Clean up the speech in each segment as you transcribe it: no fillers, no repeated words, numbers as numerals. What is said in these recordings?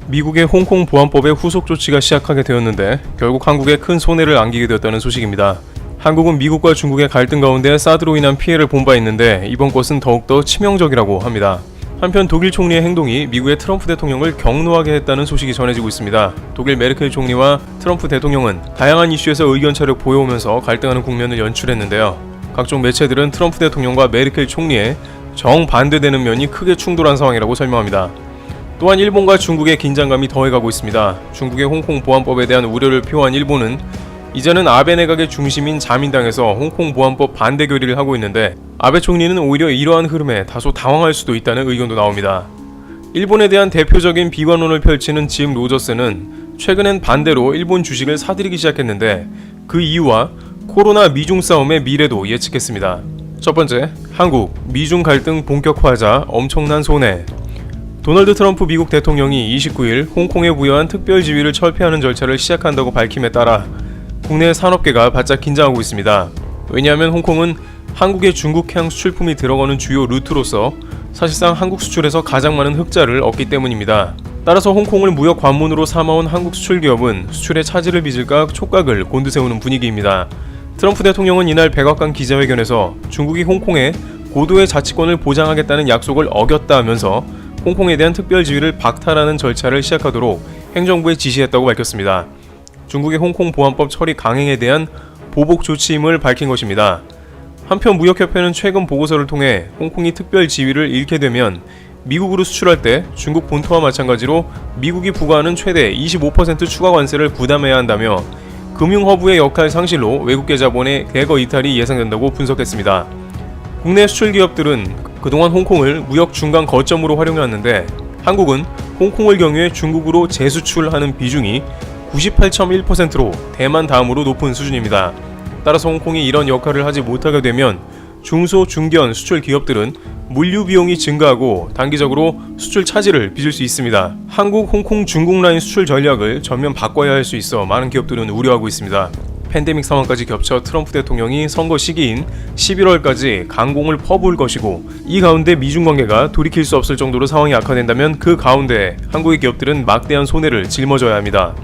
미국의 홍콩 보안법의 후속 조치가 시작하게 되었는데 결국 한국에 큰 손해를 안기게 되었다는 소식입니다. 한국은 미국과 중국의 갈등 가운데 사드로 인한 피해를 본 바 있는데 이번 것은 더욱더 치명적이라고 합니다. 한편 독일 총리의 행동이 미국의 트럼프 대통령을 격노하게 했다는 소식이 전해지고 있습니다. 독일 메르켈 총리와 트럼프 대통령은 다양한 이슈에서 의견차를 보여오면서 갈등하는 국면을 연출했는데요. 각종 매체들은 트럼프 대통령과 메르켈 총리의 정반대되는 면이 크게 충돌한 상황이라고 설명합니다. 또한 일본과 중국의 긴장감이 더해가고 있습니다. 중국의 홍콩 보안법에 대한 우려를 표한 일본은 이제는 아베 내각의 중심인 자민당에서 홍콩 보안법 반대 결의를 하고 있는데 아베 총리는 오히려 이러한 흐름에 다소 당황할 수도 있다는 의견도 나옵니다. 일본에 대한 대표적인 비관론을 펼치는 짐 로저스는 최근엔 반대로 일본 주식을 사들이기 시작했는데 그 이유와 코로나 미중 싸움의 미래도 예측했습니다. 첫 번째, 한국, 미중 갈등 본격화하자 엄청난 손해. 도널드 트럼프 미국 대통령이 29일 홍콩에 부여한 특별 지위를 철폐하는 절차를 시작한다고 밝힘에 따라 국내 산업계가 바짝 긴장하고 있습니다. 왜냐하면 홍콩은 한국의 중국향 수출품이 들어가는 주요 루트로서 사실상 한국 수출에서 가장 많은 흑자를 얻기 때문입니다. 따라서 홍콩을 무역 관문으로 삼아온 한국 수출 기업은 수출에 차질을 빚을까 촉각을 곤두세우는 분위기입니다. 트럼프 대통령은 이날 백악관 기자회견에서 중국이 홍콩에 고도의 자치권을 보장하겠다는 약속을 어겼다 하면서 홍콩에 대한 특별 지위를 박탈하는 절차를 시작하도록 행정부에 지시했다고 밝혔습니다. 중국의 홍콩 보안법 처리 강행에 대한 보복 조치임을 밝힌 것입니다. 한편 무역협회는 최근 보고서를 통해 홍콩이 특별 지위를 잃게 되면 미국으로 수출할 때 중국 본토와 마찬가지로 미국이 부과하는 최대 25% 추가 관세를 부담해야 한다며 금융허브의 역할 상실로 외국계 자본의 대거 이탈이 예상된다고 분석했습니다. 국내 수출 기업들은 그동안 홍콩을 무역 중간 거점으로 활용해왔는데 한국은 홍콩을 경유해 중국으로 재수출하는 비중이 98.1%로 대만 다음으로 높은 수준입니다. 따라서 홍콩이 이런 역할을 하지 못하게 되면 중소, 중견 수출 기업들은 물류 비용이 증가하고 단기적으로 수출 차질을 빚을 수 있습니다. 한국, 홍콩, 중국 라인 수출 전략을 전면 바꿔야 할 수 있어 많은 기업들은 우려하고 있습니다. 팬데믹 상황까지 겹쳐 트럼프 대통령이 선거 시기인 11월까지 강공을 퍼부을 것이고 이 가운데 미중 관계가 돌이킬 수 없을 정도로 상황이 악화된다면 그 가운데 한국의 기업들은 막대한 손해를 짊어져야 합니다.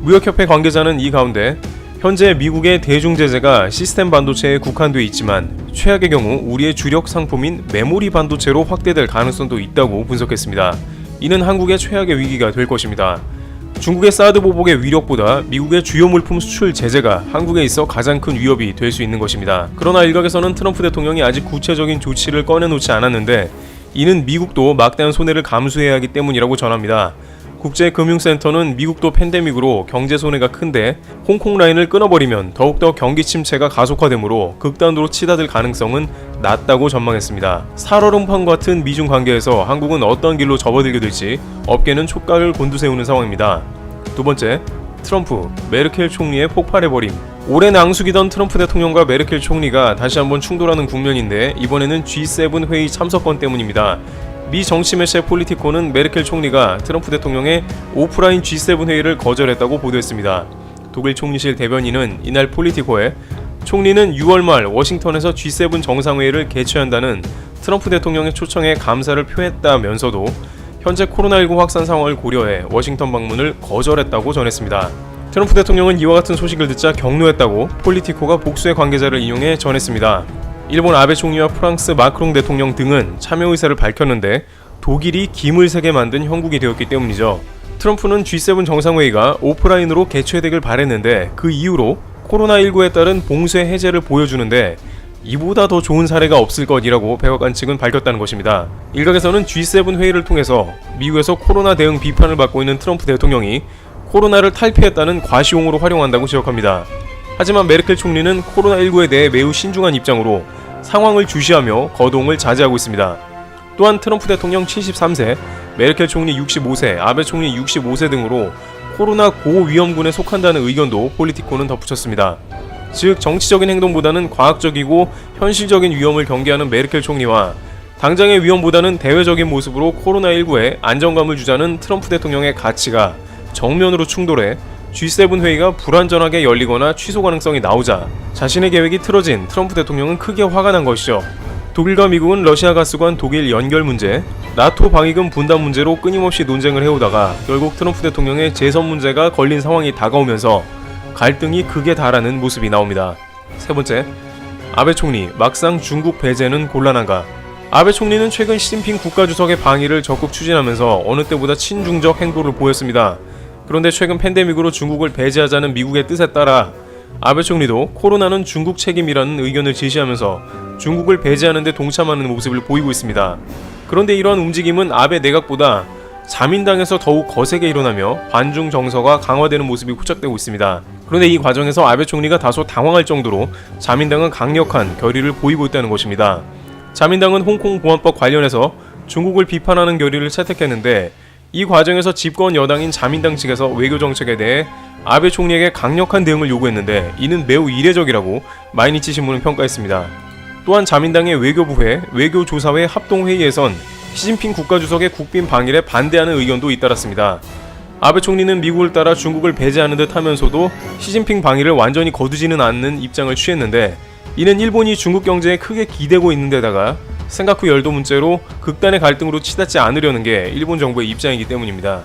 무역협회 관계자는 이 가운데 현재 미국의 대중 제재가 시스템 반도체에 국한되어 있지만 최악의 경우 우리의 주력 상품인 메모리 반도체로 확대될 가능성도 있다고 분석했습니다. 이는 한국의 최악의 위기가 될 것입니다. 중국의 사드 보복의 위력보다 미국의 주요 물품 수출 제재가 한국에 있어 가장 큰 위협이 될 수 있는 것입니다. 그러나 일각에서는 트럼프 대통령이 아직 구체적인 조치를 꺼내놓지 않았는데 이는 미국도 막대한 손해를 감수해야 하기 때문이라고 전합니다. 국제금융센터는 미국도 팬데믹으로 경제 손해가 큰데 홍콩 라인을 끊어버리면 더욱더 경기 침체가 가속화되므로 극단으로 치닫을 가능성은 낮다고 전망했습니다. 살얼음판 같은 미중 관계에서 한국은 어떤 길로 접어들게 될지 업계는 촉각을 곤두세우는 상황입니다. 두 번째, 트럼프, 메르켈 총리의 폭발해버림. 오랜 앙숙이던 트럼프 대통령과 메르켈 총리가 다시 한번 충돌하는 국면인데 이번에는 G7 회의 참석권 때문입니다. 미 정치 매체 폴리티코는 메르켈 총리가 트럼프 대통령의 오프라인 G7 회의를 거절했다고 보도했습니다. 독일 총리실 대변인은 이날 폴리티코에 총리는 6월 말 워싱턴에서 G7 정상회의를 개최한다는 트럼프 대통령의 초청에 감사를 표했다면서도 현재 코로나19 확산 상황을 고려해 워싱턴 방문을 거절했다고 전했습니다. 트럼프 대통령은 이와 같은 소식을 듣자 격노했다고 폴리티코가 복수의 관계자를 인용해 전했습니다. 일본 아베 총리와 프랑스 마크롱 대통령 등은 참여 의사를 밝혔는데 독일이 김을 세게 만든 형국이 되었기 때문이죠. 트럼프는 G7 정상회의가 오프라인으로 개최되길 바랬는데 그 이후로 코로나19에 따른 봉쇄 해제를 보여주는데 이보다 더 좋은 사례가 없을 것이라고 백악관 측은 밝혔다는 것입니다. 일각에서는 G7 회의를 통해서 미국에서 코로나 대응 비판을 받고 있는 트럼프 대통령이 코로나를 탈피했다는 과시용으로 활용한다고 지적합니다. 하지만 메르켈 총리는 코로나19에 대해 매우 신중한 입장으로 상황을 주시하며 거동을 자제하고 있습니다. 또한 트럼프 대통령 73세, 메르켈 총리 65세, 아베 총리 65세 등으로 코로나 고위험군에 속한다는 의견도 폴리티코는 덧붙였습니다. 즉 정치적인 행동보다는 과학적이고 현실적인 위험을 경계하는 메르켈 총리와 당장의 위험보다는 대외적인 모습으로 코로나19에 안정감을 주자는 트럼프 대통령의 가치가 정면으로 충돌해 G7 회의가 불완전하게 열리거나 취소 가능성이 나오자 자신의 계획이 틀어진 트럼프 대통령은 크게 화가 난 것이죠. 독일과 미국은 러시아 가스관 독일 연결 문제, 나토 방위금 분담 문제로 끊임없이 논쟁을 해오다가 결국 트럼프 대통령의 재선 문제가 걸린 상황이 다가오면서 갈등이 극에 달하는 모습이 나옵니다. 세 번째, 아베 총리 막상 중국 배제는 곤란한가? 아베 총리는 최근 시진핑 국가주석의 방위를 적극 추진하면서 어느 때보다 친중적 행보를 보였습니다. 그런데 최근 팬데믹으로 중국을 배제하자는 미국의 뜻에 따라 아베 총리도 코로나는 중국 책임이라는 의견을 제시하면서 중국을 배제하는 데 동참하는 모습을 보이고 있습니다. 그런데 이러한 움직임은 아베 내각보다 자민당에서 더욱 거세게 일어나며 반중 정서가 강화되는 모습이 포착되고 있습니다. 그런데 이 과정에서 아베 총리가 다소 당황할 정도로 자민당은 강력한 결의를 보이고 있다는 것입니다. 자민당은 홍콩 보안법 관련해서 중국을 비판하는 결의를 채택했는데 이 과정에서 집권 여당인 자민당 측에서 외교 정책에 대해 아베 총리에게 강력한 대응을 요구했는데 이는 매우 이례적이라고 마이니치 신문은 평가했습니다. 또한 자민당의 외교부회, 외교조사회 합동회의에선 시진핑 국가주석의 국빈 방일에 반대하는 의견도 잇따랐습니다. 아베 총리는 미국을 따라 중국을 배제하는 듯 하면서도 시진핑 방일을 완전히 거두지는 않는 입장을 취했는데 이는 일본이 중국 경제에 크게 기대고 있는 데다가 생각 후 열도 문제로 극단의 갈등으로 치닫지 않으려는 게 일본 정부의 입장이기 때문입니다.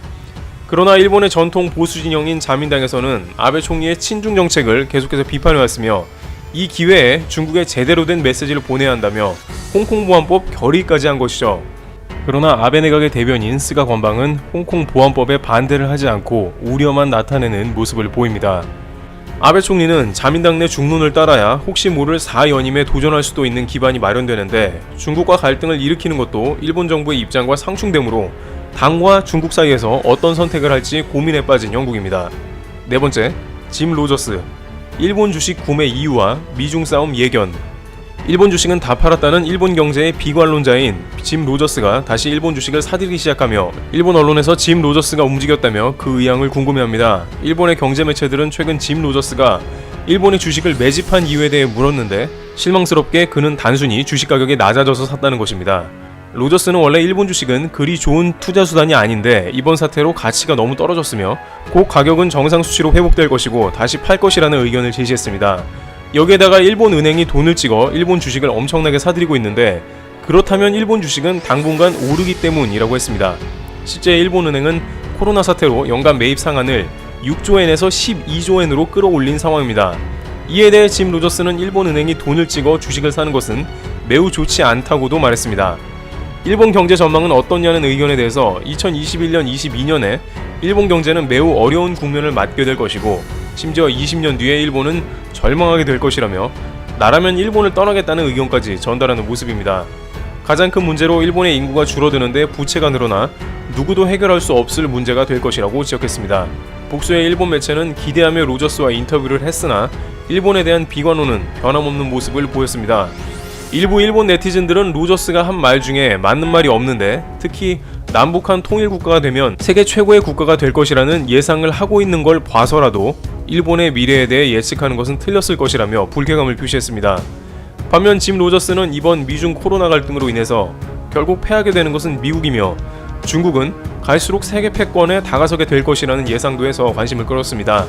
그러나 일본의 전통 보수 진영인 자민당에서는 아베 총리의 친중 정책을 계속해서 비판해왔으며 이 기회에 중국에 제대로 된 메시지를 보내야 한다며 홍콩 보안법 결의까지 한 것이죠. 그러나 아베 내각의 대변인 스가 권방은 홍콩 보안법에 반대를 하지 않고 우려만 나타내는 모습을 보입니다. 아베 총리는 자민당 내 중론을 따라야 혹시 모를 4연임에 도전할 수도 있는 기반이 마련되는데 중국과 갈등을 일으키는 것도 일본 정부의 입장과 상충되므로 당과 중국 사이에서 어떤 선택을 할지 고민에 빠진 영국입니다. 네 번째, 짐 로저스. 일본 주식 구매 이유와 미중 싸움 예견. 일본 주식은 다 팔았다는 일본 경제의 비관론자인 짐 로저스가 다시 일본 주식을 사들이기 시작하며 일본 언론에서 짐 로저스가 움직였다며 그 의향을 궁금해합니다. 일본의 경제 매체들은 최근 짐 로저스가 일본의 주식을 매집한 이유에 대해 물었는데 실망스럽게 그는 단순히 주식 가격이 낮아져서 샀다는 것입니다. 로저스는 원래 일본 주식은 그리 좋은 투자 수단이 아닌데 이번 사태로 가치가 너무 떨어졌으며 곧 가격은 정상 수치로 회복될 것이고 다시 팔 것이라는 의견을 제시했습니다. 여기에다가 일본 은행이 돈을 찍어 일본 주식을 엄청나게 사들이고 있는데 그렇다면 일본 주식은 당분간 오르기 때문이라고 했습니다. 실제 일본 은행은 코로나 사태로 연간 매입 상한을 6조엔에서 12조엔으로 끌어올린 상황입니다. 이에 대해 짐 로저스는 일본 은행이 돈을 찍어 주식을 사는 것은 매우 좋지 않다고도 말했습니다. 일본 경제 전망은 어떠냐는 의견에 대해서 2021년, 22년에 일본 경제는 매우 어려운 국면을 맞게 될 것이고 심지어 20년 뒤에 일본은 절망하게 될 것이라며 나라면 일본을 떠나겠다는 의견까지 전달하는 모습입니다. 가장 큰 문제로 일본의 인구가 줄어드는데 부채가 늘어나 누구도 해결할 수 없을 문제가 될 것이라고 지적했습니다. 복수의 일본 매체는 기대하며 로저스와 인터뷰를 했으나 일본에 대한 비관론은 변함없는 모습을 보였습니다. 일부 일본 네티즌들은 로저스가 한 말 중에 맞는 말이 없는데 특히 남북한 통일국가가 되면 세계 최고의 국가가 될 것이라는 예상을 하고 있는 걸 봐서라도 일본의 미래에 대해 예측하는 것은 틀렸을 것이라며 불쾌감을 표시했습니다. 반면 짐 로저스는 이번 미중 코로나 갈등으로 인해서 결국 패하게 되는 것은 미국이며 중국은 갈수록 세계 패권에 다가서게 될 것이라는 예상도 해서 관심을 끌었습니다.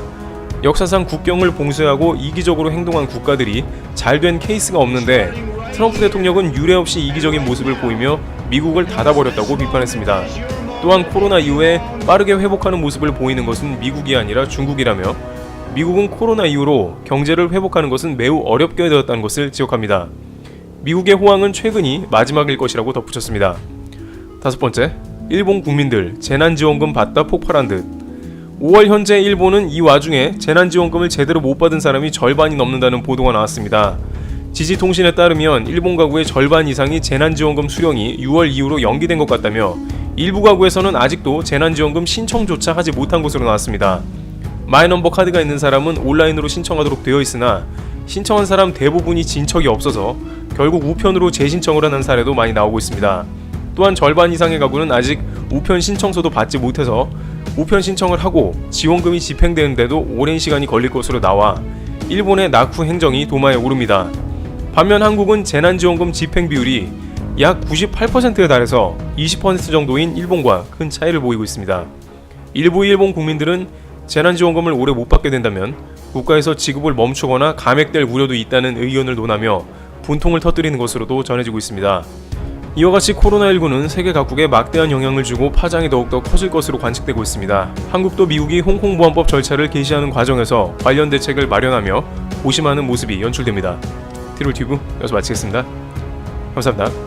역사상 국경을 봉쇄하고 이기적으로 행동한 국가들이 잘된 케이스가 없는데 트럼프 대통령은 유례없이 이기적인 모습을 보이며 미국을 닫아버렸다고 비판했습니다. 또한 코로나 이후에 빠르게 회복하는 모습을 보이는 것은 미국이 아니라 중국이라며 미국은 코로나 이후로 경제를 회복하는 것은 매우 어렵게 되었다는 것을 지적합니다. 미국의 호황은 최근이 마지막일 것이라고 덧붙였습니다. 다섯 번째, 일본 국민들 재난지원금 받다 폭발한 듯. 5월 현재 일본은 이 와중에 재난지원금을 제대로 못 받은 사람이 절반이 넘는다는 보도가 나왔습니다. 지지통신에 따르면 일본 가구의 절반 이상이 재난지원금 수령이 6월 이후로 연기된 것 같다며 일부 가구에서는 아직도 재난지원금 신청조차 하지 못한 것으로 나왔습니다. 마이넘버 카드가 있는 사람은 온라인으로 신청하도록 되어 있으나 신청한 사람 대부분이 진척이 없어서 결국 우편으로 재신청을 하는 사례도 많이 나오고 있습니다. 또한 절반 이상의 가구는 아직 우편 신청서도 받지 못해서 우편 신청을 하고 지원금이 집행되는데도 오랜 시간이 걸릴 것으로 나와 일본의 낙후 행정이 도마에 오릅니다. 반면 한국은 재난지원금 집행 비율이 약 98%에 달해서 20% 정도인 일본과 큰 차이를 보이고 있습니다. 일부 일본 국민들은 재난지원금을 오래 못 받게 된다면 국가에서 지급을 멈추거나 감액될 우려도 있다는 의견을 논하며 분통을 터뜨리는 것으로도 전해지고 있습니다. 이와 같이 코로나19는 세계 각국에 막대한 영향을 주고 파장이 더욱더 커질 것으로 관측되고 있습니다. 한국도 미국이 홍콩보안법 절차를 개시하는 과정에서 관련 대책을 마련하며 고심하는 모습이 연출됩니다. 티롤튜브 여기서 마치겠습니다. 감사합니다.